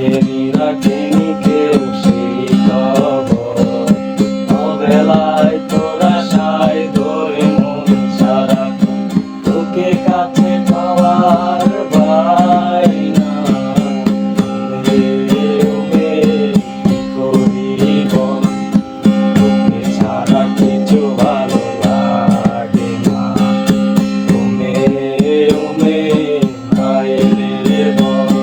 রাখেনি রাখেনি কেউ সেই খবর, অবেলায় তোর আশায় ধরে মন সারাক্ষণ, তোকে কাছে পাওয়ার বায়না। কি করি বল, তোকে ছাড়া কিছু ভালো লাগে না। হায়রে বল,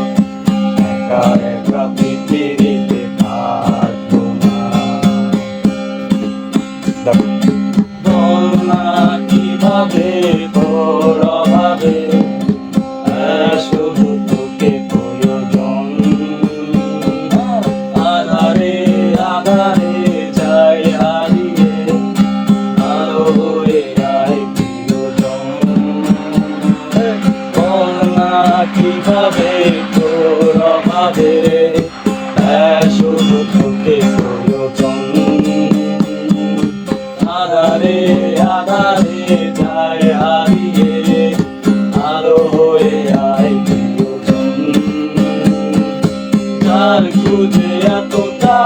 একা একা পৃথিবীতে থাকবো না। বল না কিভাবে তোর অভাবে শুধু তোকে প্রয়োজন, আধারে আধারে যাই হারিয়ে, আলো হয়ে যায় প্রিয়জন। বল না কিভাবে তোর অভাবে শুধু তোকে প্রয়োজন, আধারে আধারে যায় হারিয়ে, আলো হয়ে আয় প্রিয়জন। যার খুঁজে এতটা